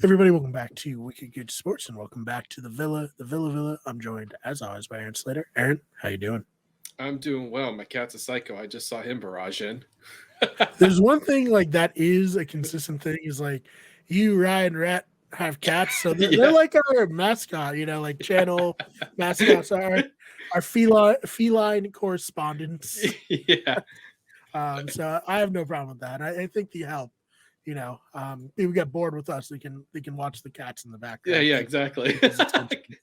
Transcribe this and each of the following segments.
Everybody, welcome back to Wicked Good Sports, and welcome back to the Villa. I'm joined, as always, by Aaron Slater. Aaron, how you doing? I'm doing well. My cat's a psycho. I just saw him barrage in. There's one thing like that is a consistent thing is like you, Ryan, Rat have cats, so they're Yeah. like our mascot, like channel mascots are our feline correspondents. Yeah. So I have no problem with that. I think the help. People get bored with us. They can watch the cats in the Yeah, background. yeah, exactly.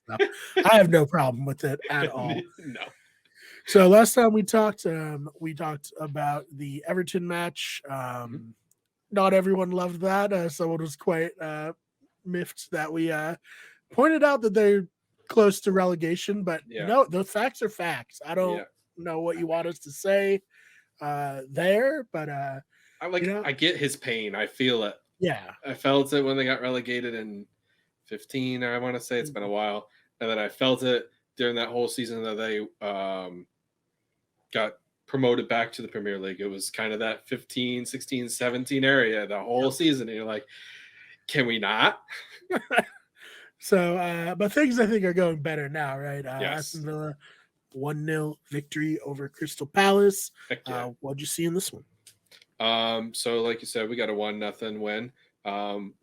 I have no problem with it at all. No. So last time we talked about the Everton match. Not everyone loved that. Someone was quite miffed that we pointed out that they're close to relegation, but Yeah. no, the facts are facts. I don't Yeah. know what you want us to say there, but I get his pain. I feel it. yeah, I felt it when they got relegated in 15. I want to say it's been a while. And then I felt it during that whole season that they got promoted back to the Premier League. It was kind of that 15, 16, 17 area the whole season. And you're like, can we not? So, but things I think are going better now, right? Yes. Aston Villa 1-0 victory over Crystal Palace. Heck yeah. What'd you see in this one? So like you said, we got a 1-0 win.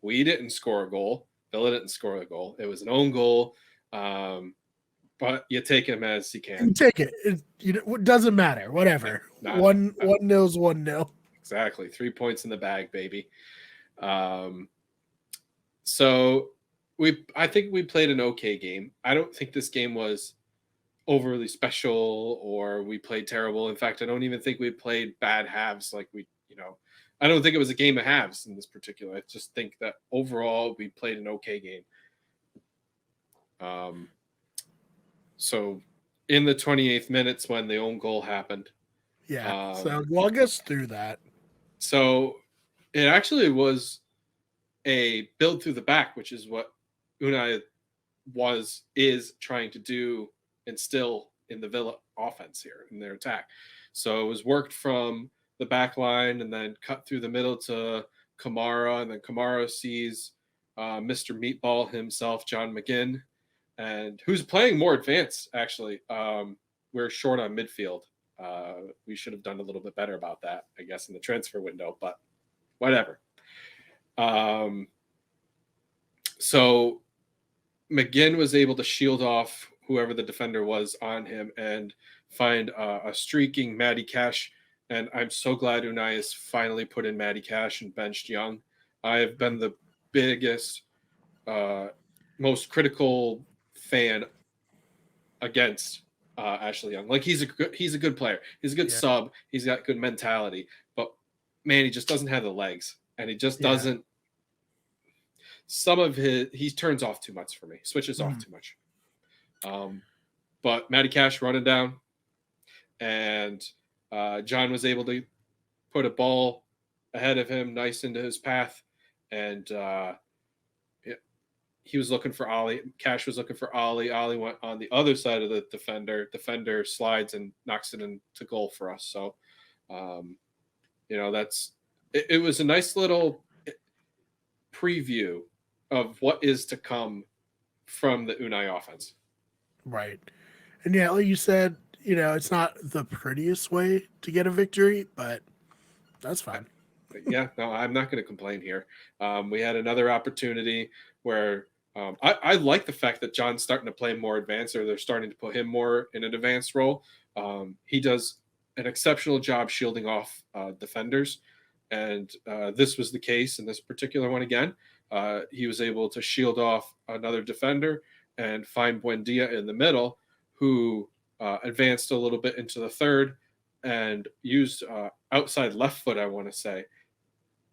We didn't score a goal. Villa didn't score a goal. It was an own goal. But you take him as you can. You take it. It doesn't matter. Whatever. One nil's 1-0. Exactly. 3 points in the bag, baby. So I think we played an okay game. I don't think this game was overly special or we played terrible. In fact, I don't even think we played bad halves. I don't think it was a game of halves in this particular. I just think that overall we played an okay game. So in the 28th minutes when the own goal happened. Yeah. So walk us through that. So it actually was a build through the back, which is what Unai is trying to do, instill in the Villa offense here in their attack. So it was worked from the back line and then cut through the middle to Kamara, and then Kamara sees Mr. Meatball himself, John McGinn, and who's playing more advanced, actually. We're short on midfield. We should have done a little bit better about that, I guess, in the transfer window, but whatever. So McGinn was able to shield off whoever the defender was on him and find a streaking Matty Cash. And I'm so glad Unai has finally put in Matty Cash and benched Young. I have been the biggest, most critical fan against Ashley Young. Like he's a good player. He's a good sub. He's got good mentality. But man, he just doesn't have the legs, and he just doesn't. Some of he turns off too much for me. Switches off too much. But Matty Cash running down, and John was able to put a ball ahead of him, nice into his path, and he was looking for Ollie. Cash was looking for Ollie. Ollie went on the other side of the defender. Defender slides and knocks it into goal for us. So, it was a nice little preview of what is to come from the Unai offense. Right. And yeah, like you said, it's not the prettiest way to get a victory, but that's fine. Yeah, no, I'm not going to complain here. We had another opportunity where I like the fact that John's starting to play more advanced, or they're starting to put him more in an advanced role. He does an exceptional job shielding off defenders, and this was the case in this particular one again. He was able to shield off another defender and find Buendia in the middle, who advanced a little bit into the third and used outside left foot, I want to say,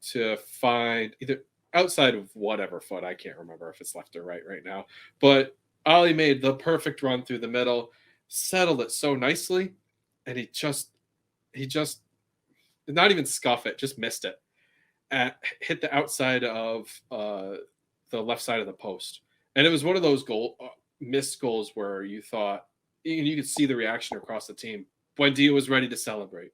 to find either outside of whatever foot. I can't remember if it's left or right now. But Ollie made the perfect run through the middle, settled it so nicely, and he just did not even scuff it, just missed it. Hit the outside of the left side of the post. And it was one of those missed goals where you thought, and you could see the reaction across the team. Buendia was ready to celebrate.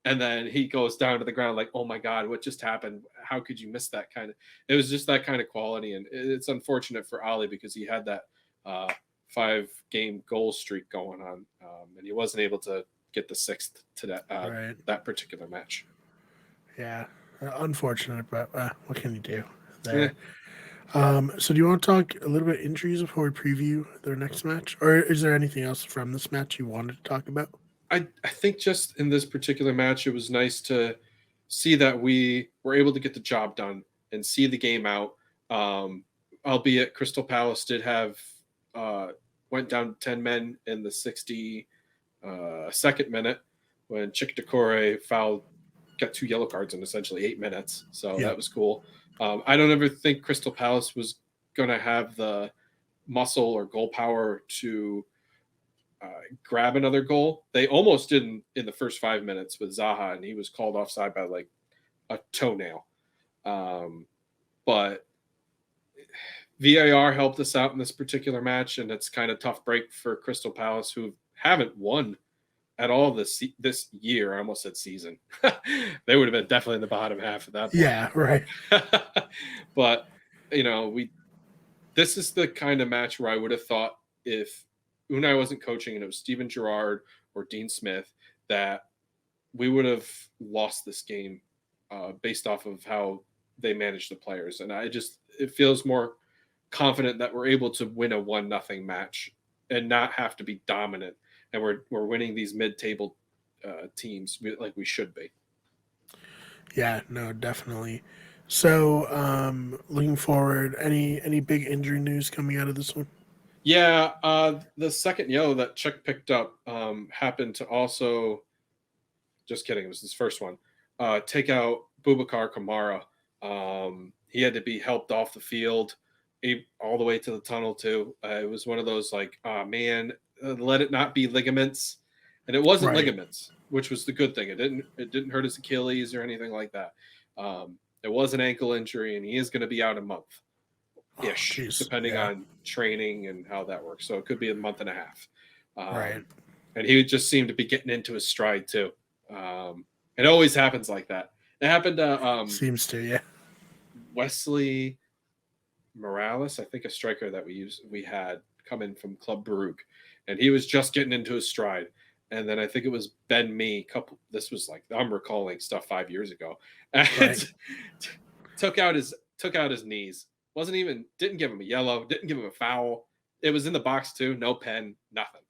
And then he goes down to the ground like, oh my God, what just happened? How could you miss that kind of? It was just that kind of quality, and it's unfortunate for Ali because he had that 5-game goal streak going on, and he wasn't able to get the 6th to Right. that particular match. Yeah. Unfortunate, but what can you do Yeah. there? So do you want to talk a little bit injuries before we preview their next match, or is there anything else from this match you wanted to talk about? I think just in this particular match, it was nice to see that we were able to get the job done and see the game out. Albeit Crystal Palace did have went down 10 men in the 62nd minute when Chick Decore fouled, got 2 yellow cards in essentially 8 minutes. So that was cool. I don't ever think Crystal Palace was going to have the muscle or goal power to grab another goal. They almost did in the first 5 minutes with Zaha, and he was called offside by like a toenail. But VAR helped us out in this particular match, and it's kind of tough break for Crystal Palace, who haven't won at all this year. I almost said season. They would have been definitely in the bottom half at that point. Yeah, right. But this is the kind of match where I would have thought if Unai wasn't coaching and it was Steven Gerrard or Dean Smith, that we would have lost this game based off of how they managed the players. And it feels more confident that we're able to win a 1-0 match and not have to be dominant. And we're winning these mid-table teams like we should be. Yeah, no, definitely. So, looking forward, any big injury news coming out of this one? Yeah, the second yellow that Czech picked up happened to also, just kidding, it was his first one, take out Boubacar Kamara. He had to be helped off the field all the way to the tunnel too. It was one of those like, oh man, let it not be ligaments. And it wasn't ligaments, which was the good thing. It didn't hurt his Achilles or anything like that. It was an ankle injury, and he is going to be out a month. Ish, depending on training and how that works. So it could be a month and a half. Right. And he just seemed to be getting into his stride too. It always happens like that. It happened to seems to, yeah. Wesley Morales, I think a striker that we had come in from Club Brugge, and he was just getting into his stride. And then I think it was Ben Mee. This was like, I'm recalling stuff 5 years ago. And took out his knees. Didn't give him a yellow, didn't give him a foul. It was in the box too. No pen, nothing.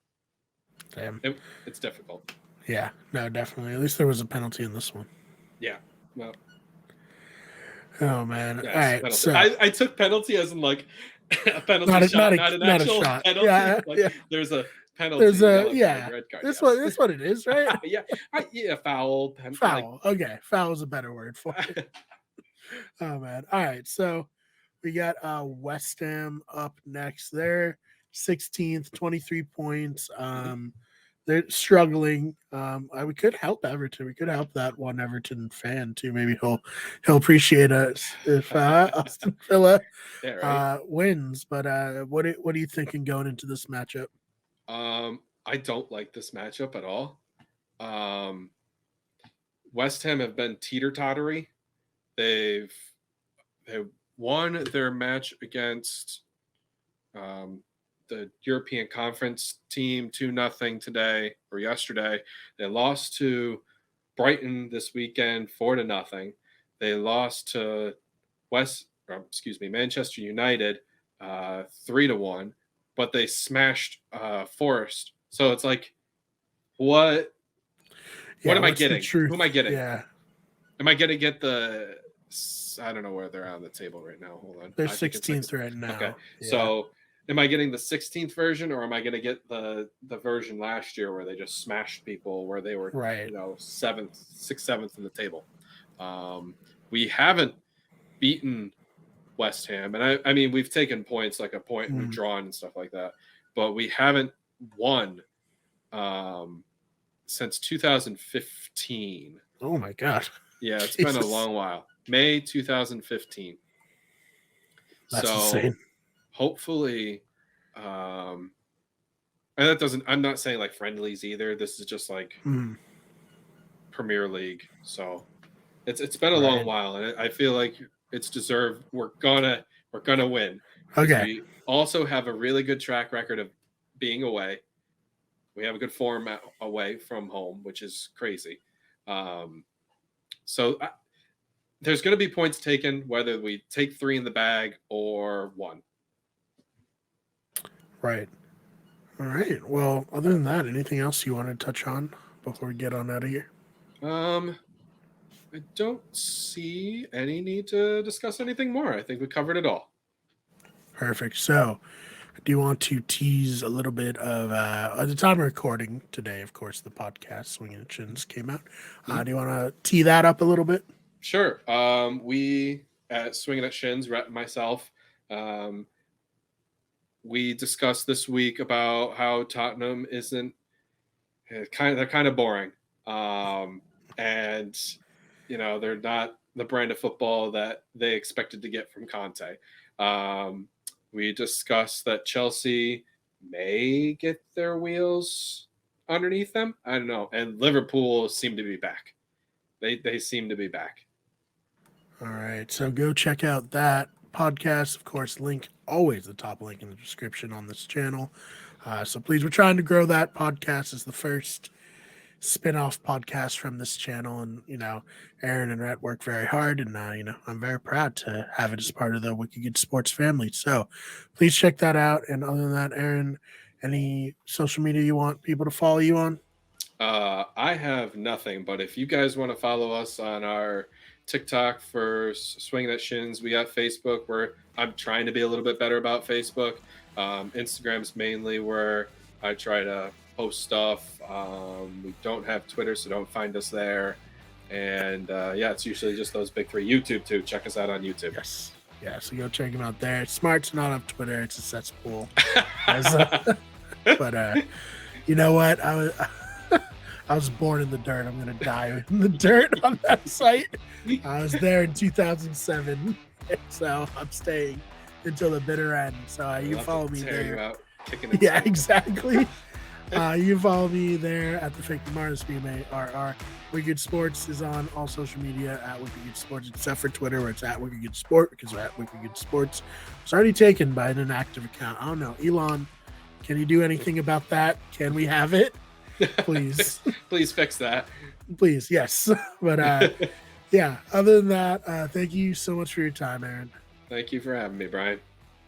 Damn. It's difficult. Yeah, no, definitely. At least there was a penalty in this one. Yeah. Well. Oh man. Yes, all right. Penalty. So I took penalty as in like a penalty shot, not an actual penalty. Yeah, like, there's a penalty. There's a red card. This what it is, right? Yeah, foul. Foul. Okay, foul is a better word for it. Oh man. All right. So we got West Ham up next. They're 16th, 23 points. They're struggling. We could help Everton. We could help that one Everton fan too. Maybe he'll appreciate us if Aston Villa wins. But what are you thinking going into this matchup? I don't like this matchup at all. West Ham have been teeter-tottery. They've won their match against the European Conference team 2-0 today or yesterday. They lost to Brighton this weekend 4-0. They lost to Manchester United 3-1, but they smashed Forest. So it's like, what am I getting? Who am I getting? Yeah. Am I going to get I don't know where they're on the table right now. Hold on. They're 16th right now. Okay. Yeah. So am I getting the 16th version, or am I going to get the version last year where they just smashed people, where they were, 6th, 7th in the table? We haven't beaten West Ham. And I mean, we've taken points, like a point, we've drawn and stuff like that, but we haven't won since 2015. Oh my God. Yeah, it's been a long while. May 2015. That's insane. Hopefully, and that doesn't, I'm not saying like friendlies either. This is just like Premier League. So it's been a Right. long while, and I feel like it's deserved. We're gonna win because Okay. we also have a really good track record of being away. We have a good form away from home, which is crazy. So there's going to be points taken whether we take 3 in the bag or 1. Right. All right. Well, other than that, anything else you want to touch on before we get on out of here? I don't see any need to discuss anything more. I think we covered it all. Perfect. So, do you want to tease a little bit of at the time of recording today? Of course, the podcast Swinging at Shins came out. Mhm. Do you want to tee that up a little bit? Sure. We at Swinging at Shins, Rhett and myself, we discussed this week about how Tottenham isn't they're kind of boring, and they're not the brand of football that they expected to get from Conte. We discussed that Chelsea may get their wheels underneath them. I don't know, and Liverpool seem to be back. They seem to be back. All right. So go check out that podcast. Of course, link always the top link in the description on this channel. So please, we're trying to grow that podcast as the first spin-off podcast from this channel. And, Aaron and Rhett work very hard. And, I'm very proud to have it as part of the Wicked Good Sports family. So please check that out. And other than that, Aaron, any social media you want people to follow you on? I have nothing, but if you guys want to follow us on our TikTok for Swinging at Shins, we got Facebook where I'm trying to be a little bit better about Facebook. Instagram's mainly where I try to post stuff. We don't have Twitter, so don't find us there. And it's usually just those big 3. YouTube too. Check us out on YouTube. Yes. Yeah, so go check him out there. It's smart to not have Twitter. It's a cesspool. But you know what? I was born in the dirt. I'm going to die in the dirt on that site. I was there in 2007, so I'm staying until the bitter end. So you can follow me there. You out, yeah, exactly. You can follow me there at the Fake Martis BMARR. Wicked Good Sports is on all social media at Wicked Good Sports, except for Twitter where it's at Wicked Good Sport, because we're at Wicked Good Sports. It's already taken by an inactive account. I don't know. Elon, can you do anything about that? Can we have it? Please. Please fix that. Please, yes. But other than that, thank you so much for your time, Aaron. Thank you for having me, Brian.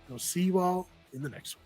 We'll see you all in the next one.